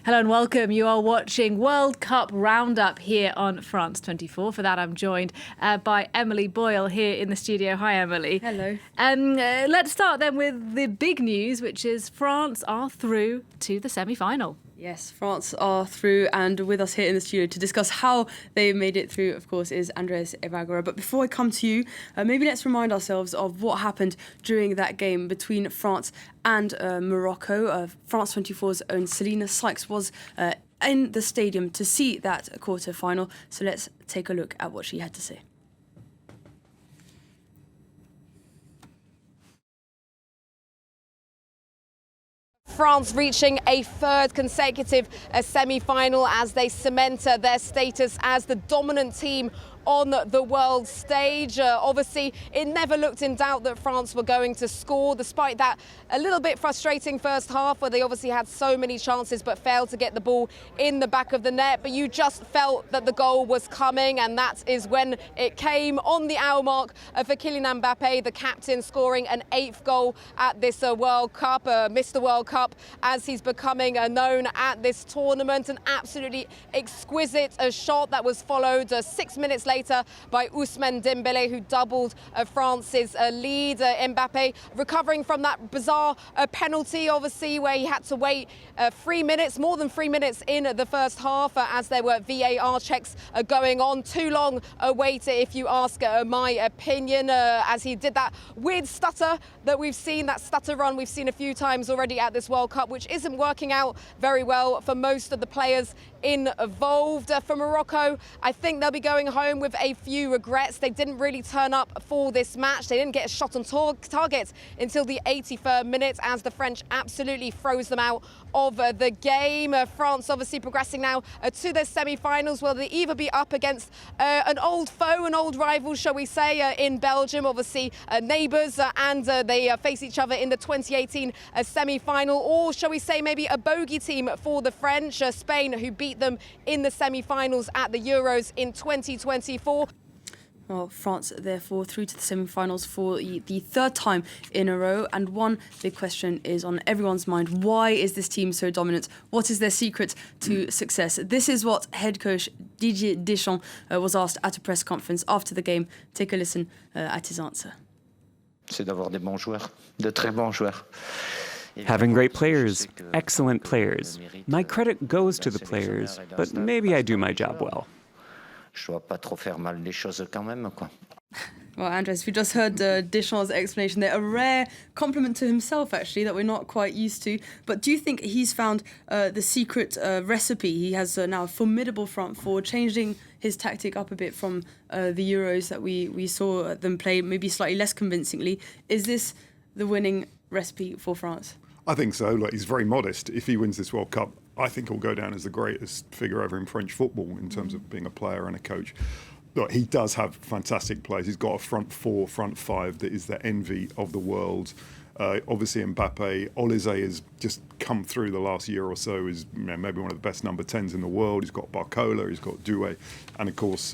Hello and welcome. You are watching World Cup Roundup here on France 24. For that, I'm joined by Emily Boyle here in the studio. Hi, Emily. Hello. Let's start then with the big news, which is France are through to the semi-final. Yes, France are through, and with us here in the studio to discuss how they made it through, of course, is Andres Evagora. But before I come to you, maybe let's remind ourselves of what happened during that game between France and Morocco. France 24's own Selina Sykes was in the stadium to see that quarter-final. So let's take a look at what she had to say. France reaching a third consecutive semi-final as they cement their status as the dominant team on the world stage. Obviously, it never looked in doubt that France were going to score, despite that a little bit frustrating first half where they obviously had so many chances but failed to get the ball in the back of the net. But you just felt that the goal was coming, and that is when it came on the hour mark for Kylian Mbappé, the captain, scoring an 8th goal at this World Cup, Mr. World Cup, as he's becoming known at this tournament. An absolutely exquisite shot that was followed 6 minutes later by Ousmane Dembélé, who doubled France's lead. Mbappé recovering from that bizarre penalty, obviously, where he had to wait 3 minutes, more than 3 minutes in the first half, as there were VAR checks going on. Too long a wait, if you ask my opinion, as he did that weird stutter that we've seen, that stutter run we've seen a few times already at this World Cup, which isn't working out very well for most of the players involved. For Morocco, I think they'll be going home with a few regrets. They didn't really turn up for this match. They didn't get a shot on target until the 83rd minute, as the French absolutely froze them out of the game. France obviously progressing now to the semi-finals, where they either be up against an old foe, an old rival, shall we say, in Belgium, obviously neighbours, and they face each other in the 2018 semi-final, or shall we say maybe a bogey team for the French, Spain, who beat them in the semi-finals at the Euros in 2024. Well, France, therefore, through to the semi-finals for the third time in a row. And one big question is on everyone's mind. Why is this team so dominant? What is their secret to success? This is what head coach Didier Deschamps was asked at a press conference after the game. Take a listen at his answer. C'est d'avoir des bons joueurs, de très bons joueurs. Having great players, excellent players. My credit goes to the players, but maybe I do my job well. Je dois pas trop faire mal les choses quand même, quoi. Well, Andres, we just heard Deschamps' explanation there. A rare compliment to himself, actually, that we're not quite used to. But do you think he's found the secret recipe? He has now a formidable front four, changing his tactic up a bit from the Euros that we saw them play, maybe slightly less convincingly. Is this the winning recipe for France? I think so. Like, he's very modest. If he wins this World Cup, I think he'll go down as the greatest figure ever in French football in terms of being a player and a coach. Look, he does have fantastic players. He's got a front four, front five that is the envy of the world. Obviously, Mbappe, Olise has just come through the last year or so as maybe one of the best number 10s in the world. He's got Barcola, he's got Doué, and of course,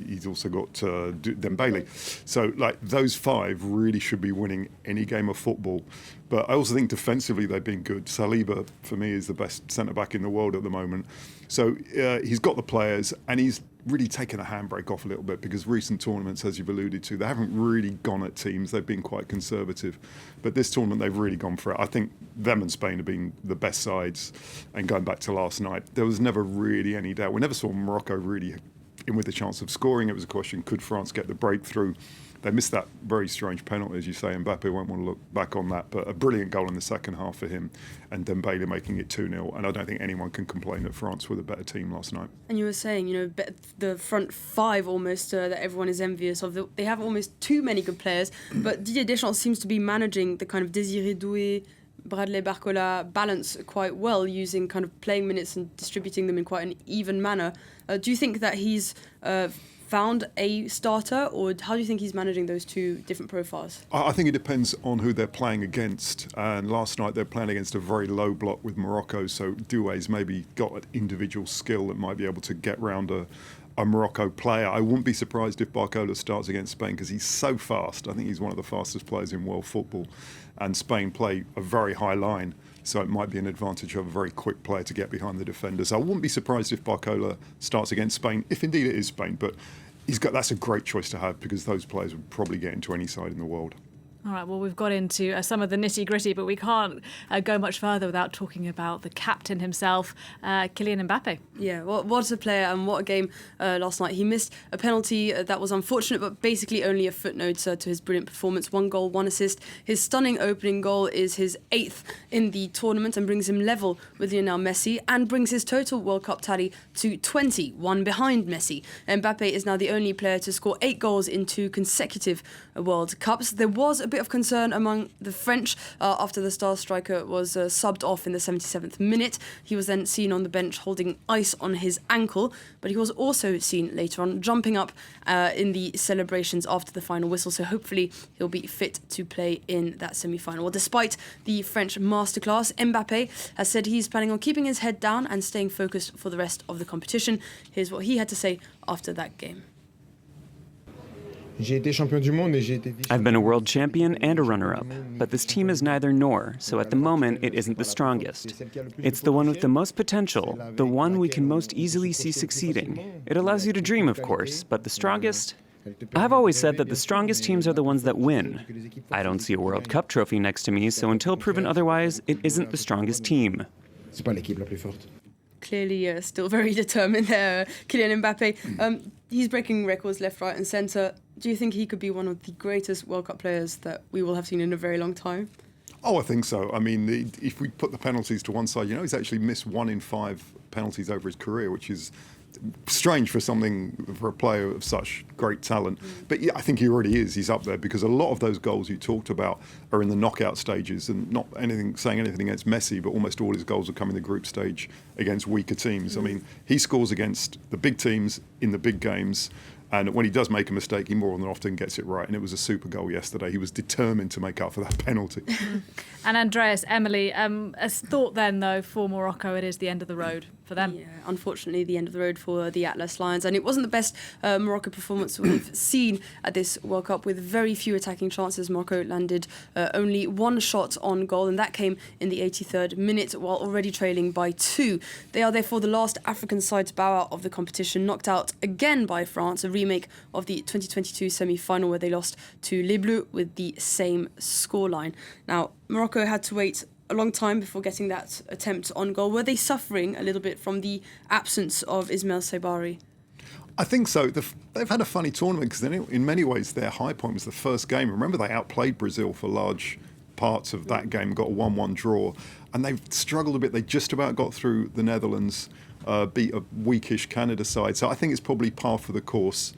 he's also got Dembélé. So, like, those five really should be winning any game of football. But I also think defensively they've been good. Saliba, for me, is the best centre-back in the world at the moment. So he's got the players, and he's really taken a handbrake off a little bit, because recent tournaments, as you've alluded to, they haven't really gone at teams. They've been quite conservative. But this tournament, they've really gone for it. I think them and Spain have been the best sides. And going back to last night, there was never really any doubt. We never saw Morocco really in with a chance of scoring. It was a question, could France get the breakthrough? They missed that very strange penalty, as you say. Mbappe won't want to look back on that, but a brilliant goal in the second half for him, and Dembélé making it 2-0. And I don't think anyone can complain that France were the better team last night. And you were saying, the front five almost that everyone is envious of. They have almost too many good players, but Didier Deschamps seems to be managing the kind of Désiré Doué, Bradley Barcola balance quite well, using kind of playing minutes and distributing them in quite an even manner. Do you think that he's found a starter, or how do you think he's managing those two different profiles? I think it depends on who they're playing against. And last night they're playing against a very low block with Morocco, so Doué's maybe got an individual skill that might be able to get round a a Morocco player. I wouldn't be surprised if Barcola starts against Spain because he's so fast. I think he's one of the fastest players in world football. And Spain play a very high line, so it might be an advantage of a very quick player to get behind the defenders. I wouldn't be surprised if Barcola starts against Spain, if indeed it is Spain, but that's a great choice to have because those players would probably get into any side in the world. All right, well, we've got into some of the nitty-gritty, but we can't go much further without talking about the captain himself, Kylian Mbappé. Yeah, what a player and what a game last night. He missed a penalty that was unfortunate, but basically only a footnote to his brilliant performance. 1 goal, 1 assist. His stunning opening goal is his 8th in the tournament and brings him level with Lionel Messi and brings his total World Cup tally to 20, one behind Messi. Mbappé is now the only player to score 8 goals in 2 consecutive World Cups. There was a bit of concern among the French after the star striker was subbed off in the 77th minute. He was then seen on the bench holding ice on his ankle, but he was also seen later on jumping up in the celebrations after the final whistle, so hopefully he'll be fit to play in that semi-final. Well, despite the French masterclass, Mbappé has said he's planning on keeping his head down and staying focused for the rest of the competition. Here's what he had to say after that game. I've been a world champion and a runner-up, but this team is neither nor, so at the moment it isn't the strongest. It's the one with the most potential, the one we can most easily see succeeding. It allows you to dream, of course, but the strongest? I've always said that the strongest teams are the ones that win. I don't see a World Cup trophy next to me, so until proven otherwise, it isn't the strongest team. Clearly still very determined there, Kylian Mbappé. He's breaking records left, right and centre. Do you think he could be one of the greatest World Cup players that we will have seen in a very long time? Oh, I think so. I mean, if we put the penalties to one side, he's actually missed 1 in 5 penalties over his career, which is strange for a player of such great talent. But yeah, I think he already is. He's up there because a lot of those goals you talked about are in the knockout stages, and not saying anything against Messi, but almost all his goals have come in the group stage against weaker teams. I mean, he scores against the big teams in the big games. And when he does make a mistake, he more than often gets it right. And it was a super goal yesterday. He was determined to make up for that penalty. And Andreas, Emily, a thought then, though, for Morocco, it is the end of the road for them. Yeah, unfortunately, the end of the road for the Atlas Lions. And it wasn't the best Morocco performance we've seen at this World Cup, with very few attacking chances. Morocco landed only 1 shot on goal, and that came in the 83rd minute while already trailing by 2. They are therefore the last African side to bow out of the competition, knocked out again by France, a remake of the 2022 semi-final where they lost to Les Bleus with the same scoreline. Now, Morocco had to wait a long time before getting that attempt on goal. Were they suffering a little bit from the absence of Ismail Sabari? I think so. They've had a funny tournament because in many ways their high point was the first game. Remember, they outplayed Brazil for large parts of that game, got a 1-1 draw, and they've struggled a bit. They just about got through the Netherlands, beat a weakish Canada side. So I think it's probably par for the course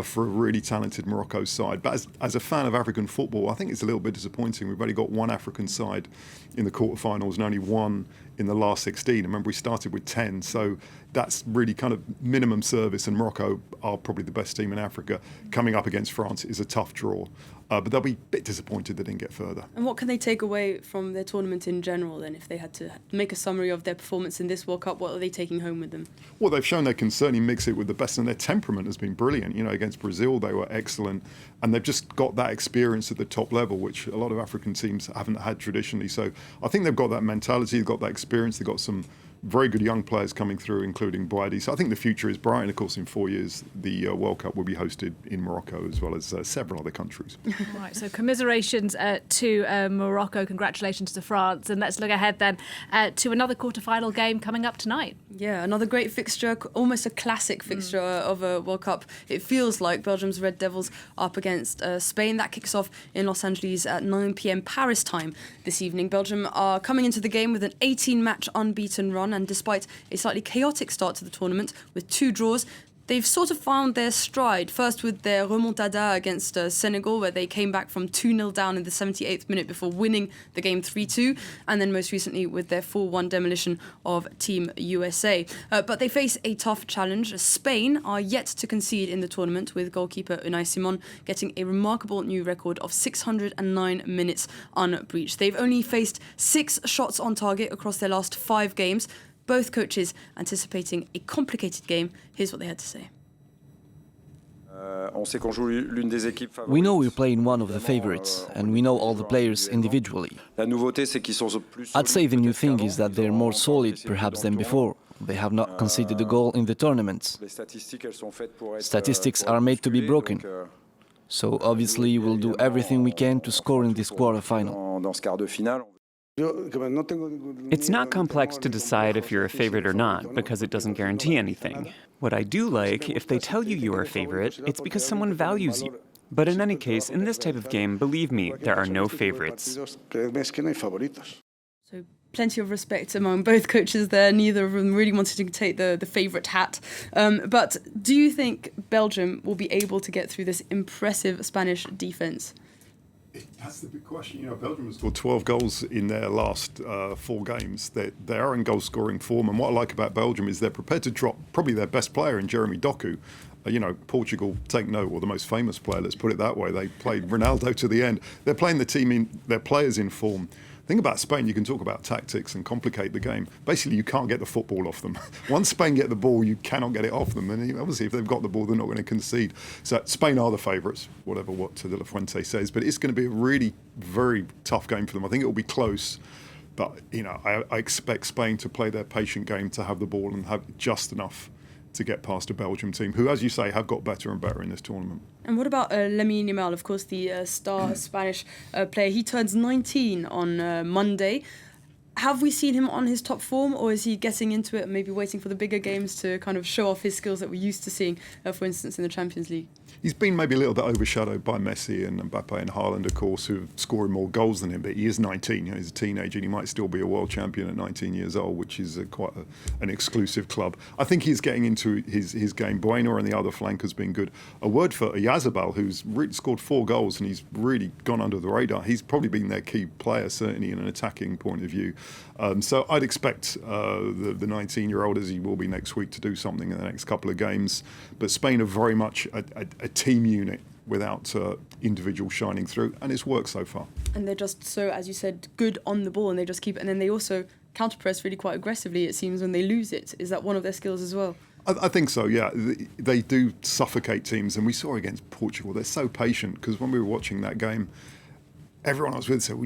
for a really talented Morocco side. But as a fan of African football, I think it's a little bit disappointing. We've only got 1 African side in the quarterfinals and only 1 in the last 16. Remember, we started with 10, so that's really kind of minimum service, and Morocco are probably the best team in Africa. Coming up against France is a tough draw, but they'll be a bit disappointed they didn't get further. And what can they take away from their tournament in general then, if they had to make a summary of their performance in this World Cup? What are they taking home with them? Well, they've shown they can certainly mix it with the best, and their temperament has been brilliant. Against Brazil they were excellent, and they've just got that experience at the top level, which a lot of African teams haven't had traditionally. So I think they've got that mentality, they've got that experience, they've got some very good young players coming through, including Boadi. So I think the future is bright. And of course, in 4 years, the World Cup will be hosted in Morocco as well as several other countries. Right, so commiserations to Morocco. Congratulations to France. And let's look ahead then to another quarter-final game coming up tonight. Yeah, another great fixture, almost a classic fixture of a World Cup. It feels like Belgium's Red Devils up against Spain. That kicks off in Los Angeles at 9 p.m. Paris time this evening. Belgium are coming into the game with an 18-match unbeaten run, and despite a slightly chaotic start to the tournament with 2 draws, they've sort of found their stride. First with their remontada against Senegal, where they came back from 2-0 down in the 78th minute before winning the game 3-2, and then most recently with their 4-1 demolition of Team USA. But they face a tough challenge. Spain are yet to concede in the tournament, with goalkeeper Unai Simon getting a remarkable new record of 609 minutes unbreached. They've only faced 6 shots on target across their last 5 games. Both coaches anticipating a complicated game. Here's what they had to say. We know we're playing one of the favorites, and we know all the players individually. I'd say the new thing is that they're more solid perhaps than before. They have not conceded a goal in the tournaments. Statistics are made to be broken. So obviously we'll do everything we can to score in this quarter-final. It's not complex to decide if you're a favorite or not, because it doesn't guarantee anything. What I do like, if they tell you are a favorite, it's because someone values you. But in any case, in this type of game, believe me, there are no favorites. So plenty of respect among both coaches there. Neither of them really wanted to take the favourite hat. But do you think Belgium will be able to get through this impressive Spanish defence? That's the big question. You know, Belgium has scored 12 goals in their last 4 games. They are in goal-scoring form, and what I like about Belgium is they're prepared to drop probably their best player in Jeremy Doku. You know, Portugal, take note, or the most famous player, let's put it that way. They played Ronaldo to the end. They're playing their players in form. The thing about Spain, you can talk about tactics and complicate the game. Basically, you can't get the football off them. Once Spain get the ball, you cannot get it off them. And obviously, if they've got the ball, they're not going to concede. So Spain are the favourites, whatever what De La Fuente says. But it's going to be a really very tough game for them. I think it will be close. But, you know, I expect Spain to play their patient game, to have the ball and have just enough to get past a Belgium team, who, as you say, have got better and better in this tournament. And what about Lamine Yamal, of course, the star Spanish player? He turns 19 on Monday. Have we seen him on his top form, or is he getting into it and maybe waiting for the bigger games to kind of show off his skills that we're used to seeing, for instance, in the Champions League? He's been maybe a little bit overshadowed by Messi and Mbappe and Haaland, of course, who are scoring more goals than him. But he is 19. You know, he's a teenager, and he might still be a world champion at 19 years old, which is quite an exclusive club. I think he's getting into his game. Bueno and the other flank has been good. A word for Oyarzabal, who's really scored 4 goals, and he's really gone under the radar. He's probably been their key player, certainly in an attacking point of view. So I'd expect the 19-year-old, as he will be next week, to do something in the next couple of games. But Spain are very much a team unit without individuals shining through, and it's worked so far. And they're just so, as you said, good on the ball, and they just keep it. And then they also counter-press really quite aggressively, it seems, when they lose it. Is that one of their skills as well? I think so, yeah. They do suffocate teams, and we saw against Portugal. They're so patient, because when we were watching that game, everyone I was with said,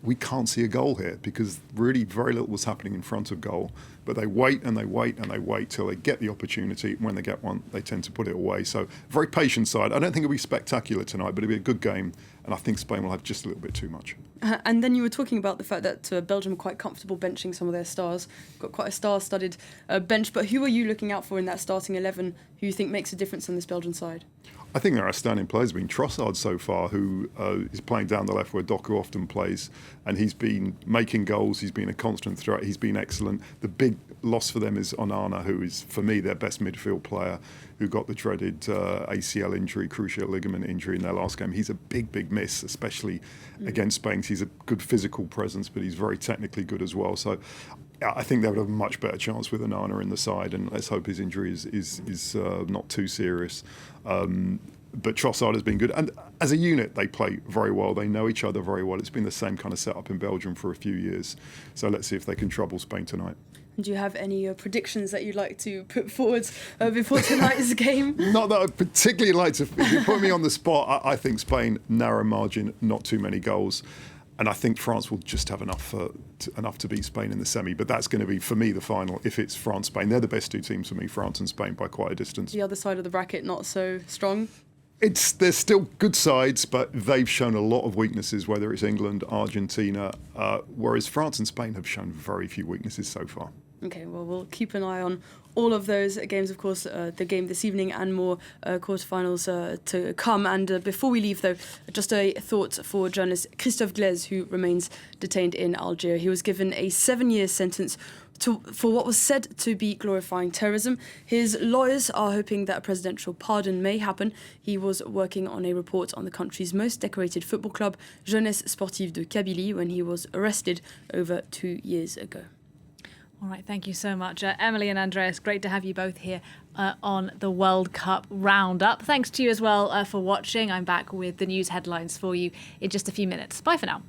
we can't see a goal here, because really very little was happening in front of goal. But they wait and they wait and they wait till they get the opportunity. When they get one, they tend to put it away. So very patient side. I don't think it'll be spectacular tonight, but it'll be a good game. And I think Spain will have just a little bit too much. And then you were talking about the fact that Belgium are quite comfortable benching some of their stars. Got quite a star-studded bench. But who are you looking out for in that starting 11 who you think makes a difference on this Belgian side? I think there are outstanding players. Been Trossard so far, who is playing down the left where Doku often plays, and he's been making goals. He's been a constant threat. He's been excellent. The big loss for them is Onana, who is, for me, their best midfield player, who got the dreaded ACL injury, cruciate ligament injury in their last game. He's a big miss, especially against Spain. He's a good physical presence, but he's very technically good as well. So I think they would have a much better chance with Onana in the side, and let's hope his injury is not too serious. But Trossard has been good, and as a unit they play very well. They know each other very well. It's been the same kind of setup in Belgium for a few years, so let's see if they can trouble Spain tonight. Do you have any predictions that you'd like to put forward before tonight's game? Not that I particularly like to. If you put me on the spot, I think Spain, narrow margin, not too many goals. And I think France will just have enough to beat Spain in the semi. But that's going to be, for me, the final. If it's France-Spain, they're the best 2 teams for me, France and Spain, by quite a distance. The other side of the bracket not so strong? They're still good sides, but they've shown a lot of weaknesses, whether it's England, Argentina, whereas France and Spain have shown very few weaknesses so far. Okay, well, we'll keep an eye on all of those games, of course, the game this evening and more quarterfinals to come. And before we leave, though, just a thought for journalist Christophe Glaise, who remains detained in Algiers. He was given a 7-year sentence for what was said to be glorifying terrorism. His lawyers are hoping that a presidential pardon may happen. He was working on a report on the country's most decorated football club, Jeunesse Sportive de Kabylie, when he was arrested over 2 years ago. All right, thank you so much. Emily and Andreas, great to have you both here on the World Cup Roundup. Thanks to you as well for watching. I'm back with the news headlines for you in just a few minutes. Bye for now.